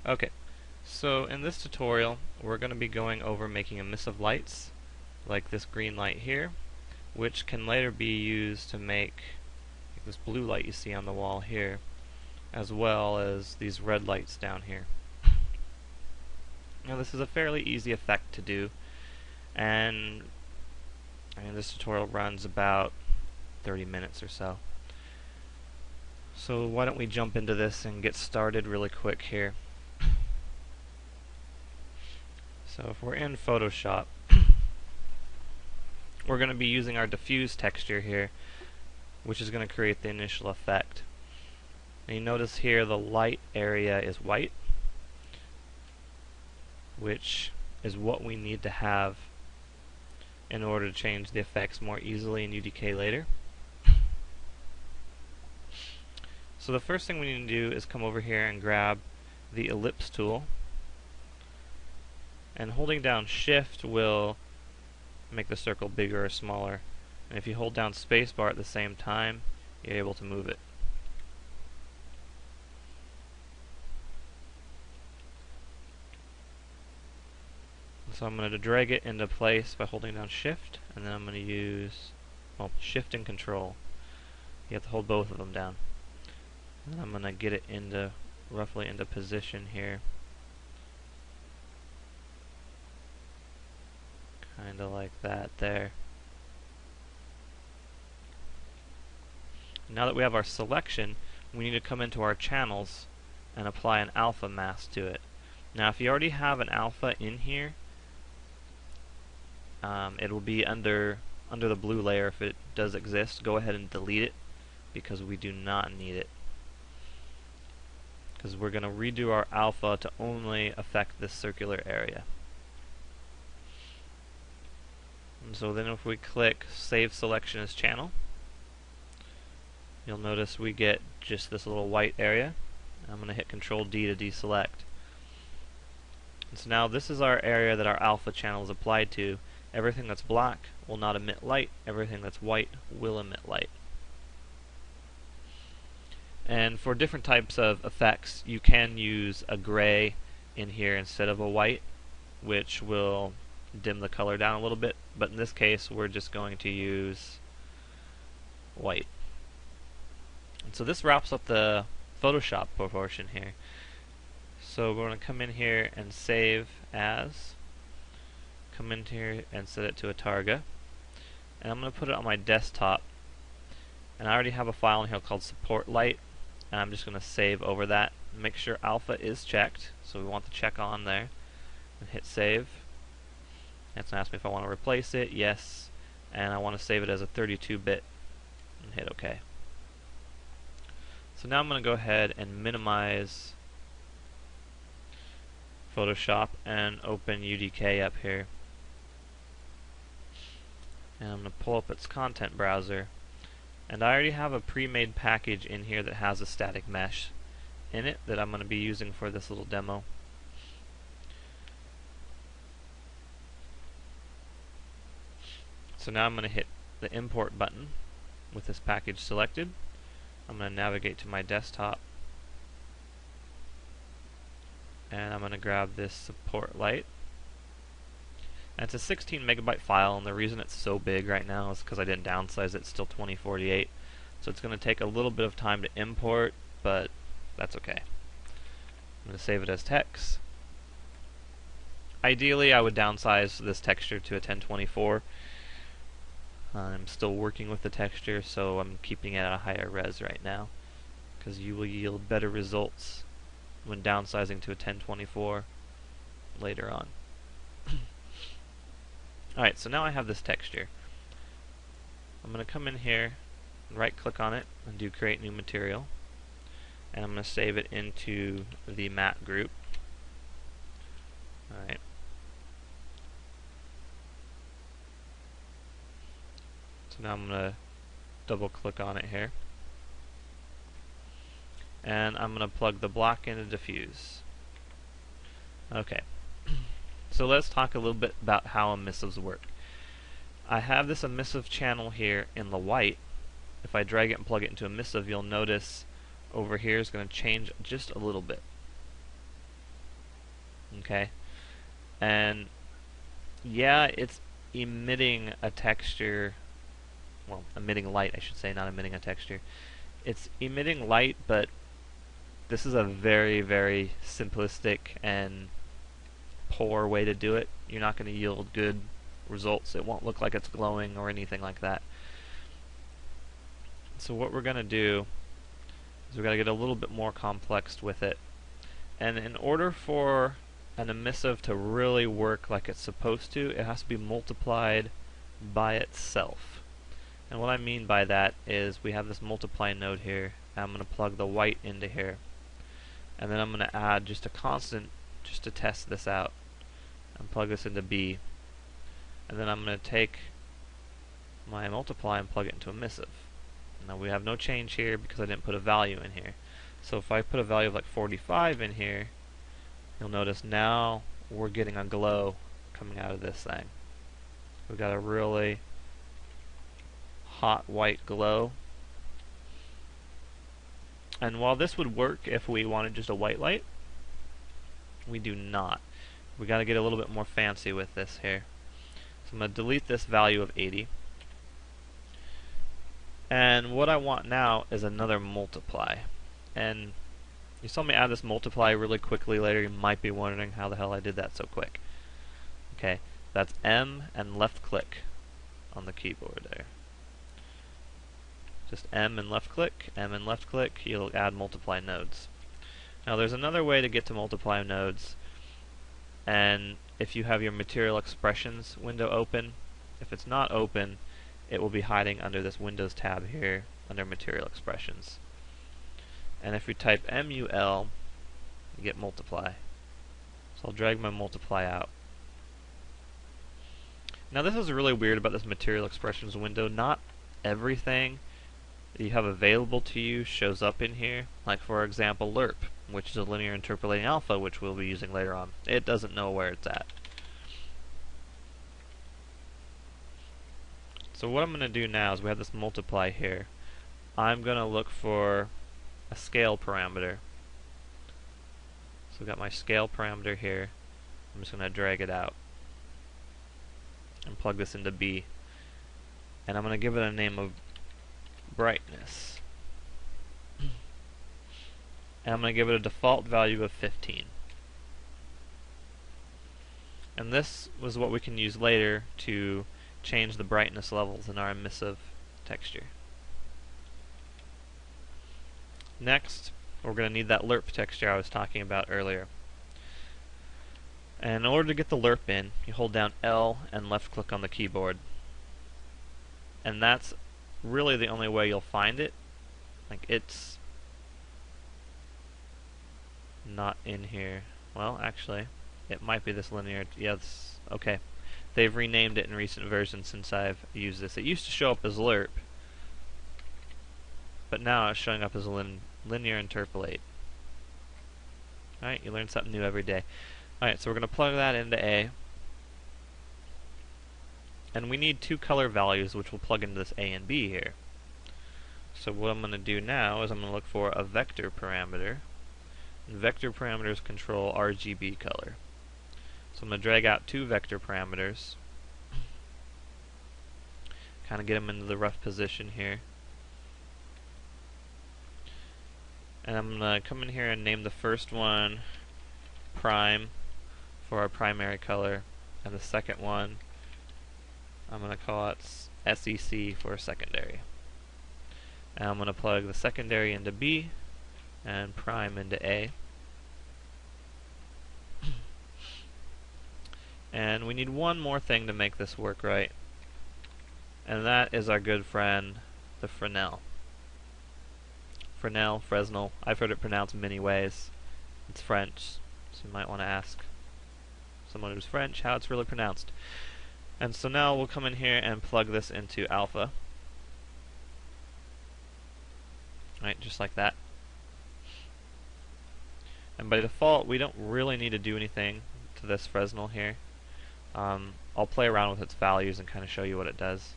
Okay, so in this tutorial we're going to be going over making emissive lights like this green light here, which can later be used to make this blue light you see on the wall here, as well as these red lights down here. Now this is a fairly easy effect to do, and this tutorial runs about 30 minutes or so. So why don't we jump into this and get started really quick here. So if we're in Photoshop, we're going to be using our diffuse texture here, which is going to create the initial effect. And you notice here the light area is white, which is what we need to have in order to change the effects more easily in UDK later. So the first thing we need to do is come over here and grab the ellipse tool, and holding down shift will make the circle bigger or smaller, and if you hold down spacebar at the same time, you're able to move it. So I'm going to drag it into place by holding down shift, and then I'm going to use shift and control. You have to hold both of them down. And I'm going to get it into roughly into position here, kind of like that there. Now that we have our selection, we need to come into our channels and apply an alpha mask to it. Now if you already have an alpha in here, it will be under the blue layer if it does exist. Go ahead and delete it, because we do not need it, because we're going to redo our alpha to only affect this circular area. And so then if we click Save Selection as Channel, you'll notice we get just this little white area. I'm going to hit Control D to deselect. And so now this is our area that our alpha channel is applied to. Everything that's black will not emit light, everything that's white will emit light. And for different types of effects, you can use a gray in here instead of a white, which will dim the color down a little bit, but in this case we're just going to use white. And so this wraps up the Photoshop portion here. So we're going to come in here and save as, come in here and set it to a target, and I'm going to put it on my desktop, and I already have a file in here called support light, and I'm just going to save over that. Make sure alpha is checked, so we want the check on there, and hit save. It's going to ask me if I want to replace it. Yes, and I want to save it as a 32-bit, and hit OK. So now I'm going to go ahead and minimize Photoshop and open UDK up here, and I'm going to pull up its content browser, and I already have a pre-made package in here that has a static mesh in it that I'm going to be using for this little demo. So now I'm going to hit the import button with this package selected. I'm going to navigate to my desktop, and I'm going to grab this support light. And it's a 16 megabyte file, and the reason it's so big right now is because I didn't downsize it. It's still 2048, so it's going to take a little bit of time to import, but that's okay. I'm going to save it as text. Ideally I would downsize this texture to a 1024. I'm still working with the texture, so I'm keeping it at a higher res right now, because you will yield better results when downsizing to a 1024 later on. Alright, so now I have this texture. I'm going to come in here and right click on it and do create new material, and I'm going to save it into the matte group. Alright. So now I'm going to double click on it here, and I'm going to plug the block into diffuse. Okay. So let's talk a little bit about how emissives work. I have this emissive channel here in the white. If I drag it and plug it into emissive, you'll notice over here is going to change just a little bit. Okay, and yeah, it's emitting a texture, well, emitting light, I should say, not emitting a texture. It's emitting light, but this is a very, very simplistic and poor way to do it. You're not going to yield good results. It won't look like it's glowing or anything like that. So what we're going to do is we're going to get a little bit more complex with it. And in order for an emissive to really work like it's supposed to, it has to be multiplied by itself. And what I mean by that is we have this multiply node here, and I'm going to plug the white into here. And then I'm going to add just a constant just to test this out, and plug this into B. And then I'm going to take my multiply and plug it into emissive. Now we have no change here because I didn't put a value in here. So if I put a value of like 45 in here, you'll notice now we're getting a glow coming out of this thing. We've got a really hot white glow. And while this would work if we wanted just a white light, we do not. We got to get a little bit more fancy with this here. So I'm going to delete this value of 80. And what I want now is another multiply. And you saw me add this multiply really quickly later. You might be wondering how the hell I did that so quick. Okay, that's M and left click on the keyboard there. Just M and left click, M and left click, you'll add multiply nodes. Now there's another way to get to multiply nodes, and if you have your material expressions window open, if it's not open, it will be hiding under this Windows tab here under material expressions. And if we type MUL, you get multiply. So I'll drag my multiply out. Now this is really weird about this material expressions window. Not everything that you have available to you shows up in here. Like for example lerp, which is a linear interpolating alpha, which we'll be using later on. It doesn't know where it's at. So what I'm going to do now is we have this multiply here. I'm going to look for a scale parameter. So we've got my scale parameter here. I'm just going to drag it out and plug this into B. And I'm going to give it a name of brightness. And I'm going to give it a default value of 15. And this was what we can use later to change the brightness levels in our emissive texture. Next, we're going to need that lerp texture I was talking about earlier. And in order to get the lerp in, you hold down L and left click on the keyboard. And that's really the only way you'll find it. Like, it's not in here. Well, actually, it might be this linear. Yes, okay. They've renamed it in recent versions since I've used this. It used to show up as lerp, but now it's showing up as a linear interpolate. Alright, you learn something new every day. Alright, so we're going to plug that into A. And we need two color values which will plug into this A and B here. So what I'm going to do now is I'm going to look for a vector parameter. And vector parameters control RGB color. So I'm going to drag out two vector parameters. Kind of get them into the rough position here. And I'm going to come in here and name the first one prime for our primary color, and the second one I'm going to call it SEC for secondary. And I'm going to plug the secondary into B and prime into A. And we need one more thing to make this work right, and that is our good friend, the Fresnel. Fresnel, Fresnel. I've heard it pronounced many ways. It's French, so you might want to ask someone who's French how it's really pronounced. And so now we'll come in here and plug this into alpha. Right, just like that. And by default, we don't really need to do anything to this Fresnel here. I'll play around with its values and kind of show you what it does.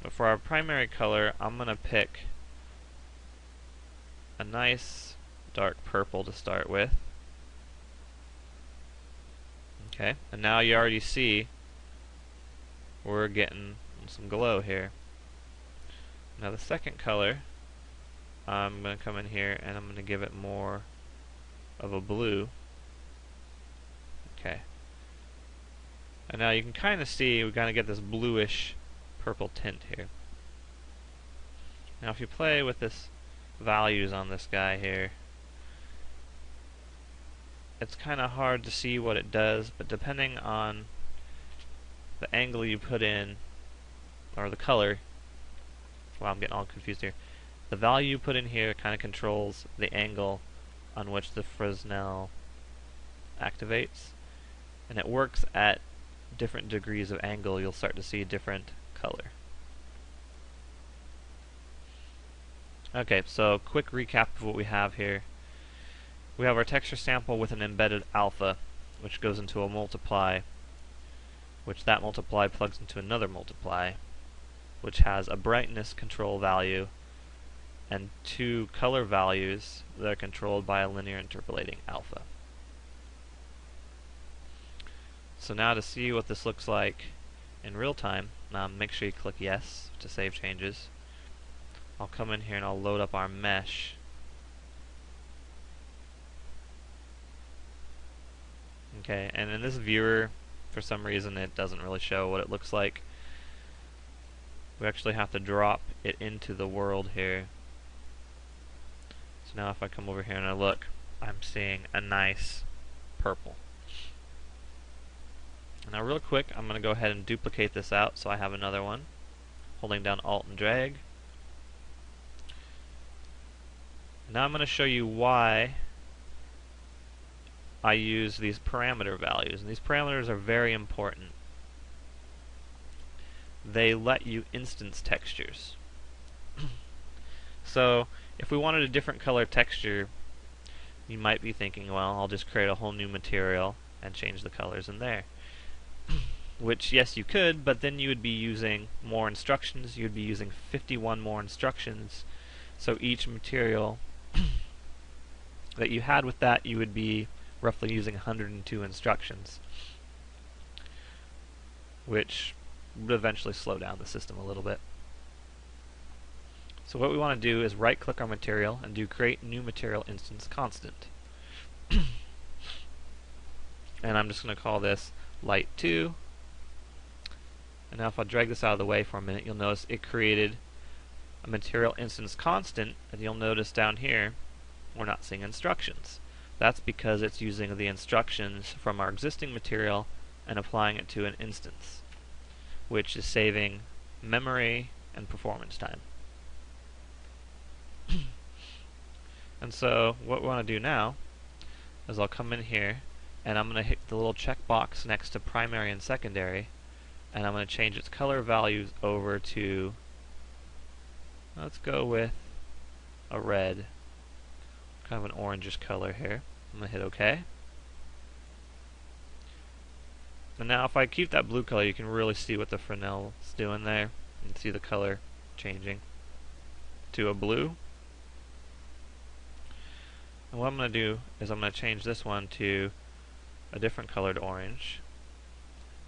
But for our primary color, I'm going to pick a nice dark purple to start with. Okay, and now you already see we're getting some glow here. Now the second color, I'm going to come in here and I'm going to give it more of a blue. Okay. And now you can kind of see we kind of get this bluish purple tint here. Now if you play with this values on this guy here, it's kind of hard to see what it does, but depending on the angle you put in, or the color, well, I'm getting all confused here. The value you put in here kind of controls the angle on which the Fresnel activates, and it works at different degrees of angle. You'll start to see a different color. Okay, so quick recap of what we have here. We have our texture sample with an embedded alpha, which goes into a multiply, which that multiply plugs into another multiply, which has a brightness control value and two color values that are controlled by a linear interpolating alpha. So now to see what this looks like in real time, make sure you click yes to save changes. I'll come in here and I'll load up our mesh. Okay, and in this viewer, for some reason it doesn't really show what it looks like. We actually have to drop it into the world here. So now if I come over here and I look, I'm seeing a nice purple. Now real quick, I'm going to go ahead and duplicate this out so I have another one. Holding down Alt and drag. Now I'm going to show you why I use these parameter values. And these parameters are very important. They let you instance textures. So if we wanted a different color texture, you might be thinking, well, I'll just create a whole new material and change the colors in there. Which, yes, you could, but then you would be using more instructions. You would be using 51 more instructions. So each material that you had with that, you would be roughly using 102 instructions, which would eventually slow down the system a little bit. So what we want to do is right-click our material and do Create New Material Instance Constant. And I'm just going to call this Light 2. And now if I drag this out of the way for a minute, you'll notice it created a material instance constant, and you'll notice down here we're not seeing instructions. That's because it's using the instructions from our existing material and applying it to an instance, which is saving memory and performance time. And so what we want to do now is I'll come in here and I'm going to hit the little checkbox next to primary and secondary, and I'm going to change its color values over to, let's go with a red, kind of an orangish color here. I'm going to hit OK. And now if I keep that blue color, you can really see what the Fresnel is doing there. You can see the color changing to a blue. And what I'm going to do is I'm going to change this one to a different colored orange.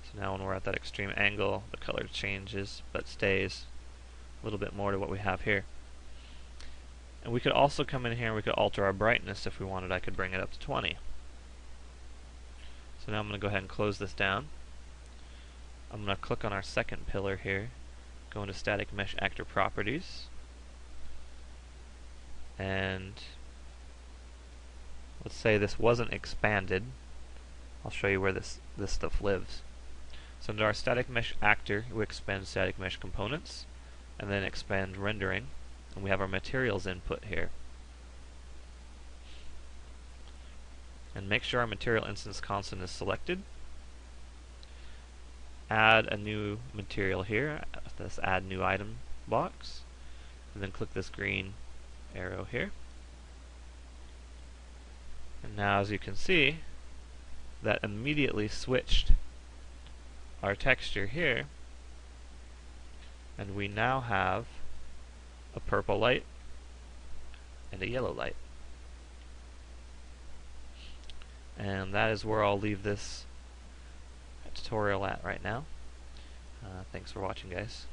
So now when we're at that extreme angle, the color changes but stays a little bit more to what we have here. And we could also come in here and we could alter our brightness if we wanted. I could bring it up to 20. So now I'm going to go ahead and close this down. I'm going to click on our second pillar here, go into Static Mesh Actor Properties, and let's say this wasn't expanded. I'll show you where this stuff lives. So under our Static Mesh Actor, we expand Static Mesh Components, and then expand Rendering, and we have our Materials input here. And make sure our Material Instance Constant is selected. Add a new material here, this Add New Item box, and then click this green arrow here. And now as you can see, that immediately switched our texture here, and we now have a purple light and a yellow light. And that is where I'll leave this tutorial at right now. Thanks for watching, guys.